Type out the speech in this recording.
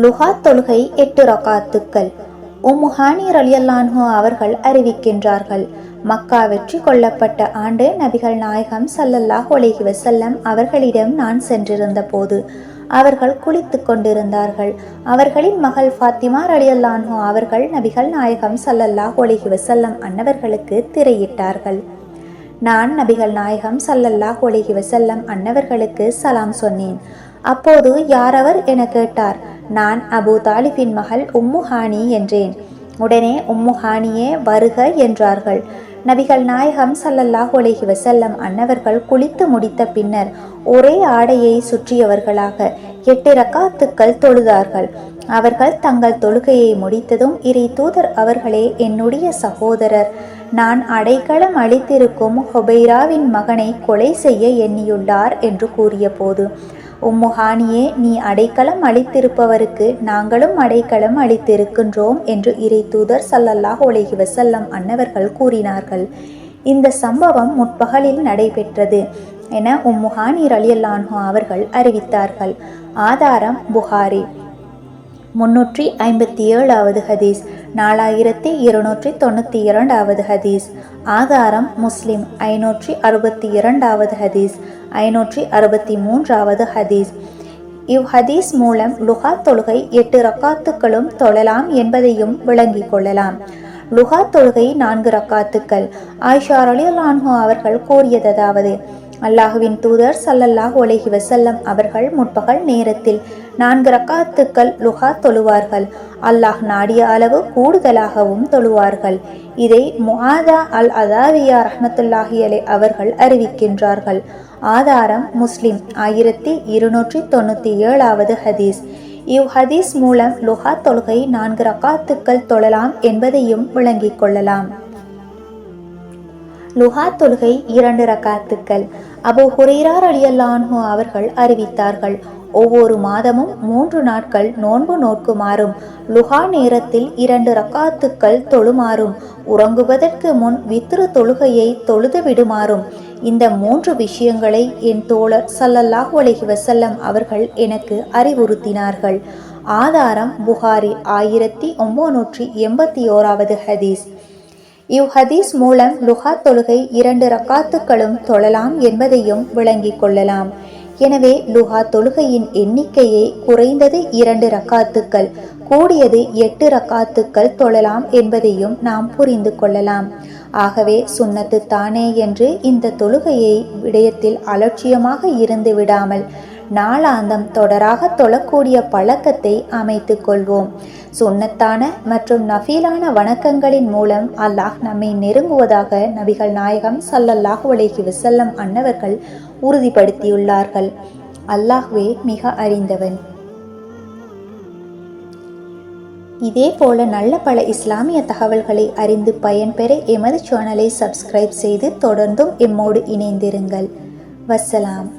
லுஹா தொழுகை 8 ரகாத்துக்கள். ஹானி ரலியல்லாஹு அவர்கள் அறிவிக்கின்றார்கள், மக்கா வெற்றி கொள்ளப்பட்ட ஆண்டு நபிகள் நாயகம் ஸல்லல்லாஹு அலைஹி வஸல்லம் அவர்களிடம் நான் சென்றிருந்த போது அவர்கள் குளித்து கொண்டிருந்தார்கள். அவர்களின் மகள் ஃபாத்திமா ரலியல்லாஹு அவர்கள் நபிகள் நாயகம் ஸல்லல்லாஹு அலைஹி வஸல்லம் அன்னவர்களுக்கு திரையிட்டார்கள். நான் நபிகள் நாயகம் ஸல்லல்லாஹு அலைஹி வஸல்லம் அன்னவர்களுக்கு சலாம் சொன்னேன். அப்போது யாரவர் என கேட்டார். நான் அபு தாலிபின் மகள் ஹானி என்றேன். உடனே ஹானியே வருக என்றார்கள். நபிகள் நாயகம் ஸல்லல்லாஹு அலைஹி வஸல்லம் அன்னவர்கள் குளித்து முடித்த பின்னர் ஒரே ஆடையை சுற்றியவர்களாக 8 ரக்காத்துக்கள் தொழுதார்கள். அவர்கள் தங்கள் தொழுகையை முடித்ததும், இறை தூதர் அவர்களே, என்னுடைய சகோதரர் நான் அடைக்கலம் அளித்திருக்கும் ஹுபைராவின் மகனை கொலை செய்ய எண்ணியுள்ளார் என்று கூறிய போது, ஹானியே, நீ அடைக்கலம் அளித்திருப்பவருக்கு நாங்களும் அடைக்கலம் அளித்திருக்கின்றோம் என்று இறை தூதர் ஸல்லல்லாஹு அலைஹி வஸல்லம் அன்னவர்கள் கூறினார்கள். இந்த சம்பவம் முற்பகலில் நடைபெற்றது என ஹானி ரலியல்லாஹு அவர்கள் அறிவித்தார்கள். ஆதாரம் புகாரி. 357வது ஹதீஸ், 4292வது ஹதீஸ். ஆதாரம் முஸ்லிம். 562வது ஹதீஸ், 563வது ஹதீஸ். ஹதீஸ் மூலம் லுஹா தொழுகை 8 ரக்காத்துக்களும் தொழலாம் என்பதையும் விளங்கிக் கொள்ளலாம். லுஹா தொழுகை 4 ரக்காத்துக்கள். ஆயிஷா ரலியல்லாஹு அவர்கள் கூறியதாவது, அல்லாஹுவின் தூதர் ஸல்லல்லாஹு அலைஹி வஸல்லம் அவர்கள் முற்பகல் நேரத்தில் 4 ரக்காத்துக்கள் லுஹா தொழுவார்கள். அல்லாஹ் நாடிய அளவு கூடுதலாகவும் தொழுவார்கள். இதை முஆதா அல் அதாவியா ரஹ்மத்துல்லாஹி அலைஹி அவர்கள் அறிவிக்கின்றார்கள். ஆதாரம் முஸ்லிம். 1297வது ஹதீஸ். ஹதீஸ் மூலம் லுஹா தொழுகை 4 ரக்காத்துக்கள் தொழலாம் என்பதையும் விளங்கிக் கொள்ளலாம். லுஹா தொழுகை 2 ரக்காத்துக்கள். அபூ ஹுரைரா ரலியல்லாஹு அவர்கள் அறிவித்தார்கள், ஒவ்வொரு மாதமும் 3 நாட்கள் நோன்பு நோக்குமாறும், லுஹா நேரத்தில் 2 ரக்காத்துக்கள் தொழுமாறும், உறங்குவதற்கு முன் வித்ரு தொழுகையை தொழுது விடுமாறும், இந்த 3 விஷயங்களை என் தோழர் ஸல்லல்லாஹு அலைஹி வஸல்லம் அவர்கள் எனக்கு அறிவுறுத்தினார்கள். ஆதாரம் புகாரி. 1981வது ஹதீஸ். ஹதீஸ் மூலம் லுஹா தொழுகை 2 ரக்காத்துக்களும் தொழலாம் என்பதையும் விளங்கிக் கொள்ளலாம். எனவே லுஹா தொழுகையின் எண்ணிக்கையை குறைந்தது 2 ரக்காத்துக்கள், கூடியது 8 ரக்காத்துக்கள் தொழலாம் என்பதையும் நாம் புரிந்து கொள்ளலாம். ஆகவே சுன்னத்து தானே என்று இந்த தொழுகையை விடயத்தில் அலட்சியமாக இருந்து விடாமல் நாளாந்தம் தொடராக தொழக்கூடிய பழக்கத்தை அமைத்து கொள்வோம். சுன்னத்தான மற்றும் நஃபீலான வணக்கங்களின் மூலம் அல்லாஹ் நம்மை நெருங்குவதாக நபிகள் நாயகம் ஸல்லல்லாஹு அலைஹி வஸல்லம் அன்னவர்கள் உறுதிப்படுத்தியுள்ளார்கள். அல்லாஹ்வே மிக அறிந்தவன். இதே போல நல்ல பல இஸ்லாமிய தகவல்களை அறிந்து பயன்பெற எமது சேனலை சப்ஸ்கிரைப் செய்து தொடர்ந்தும் எம்மோடு இணைந்திருங்கள். வஸ்ஸலாம்.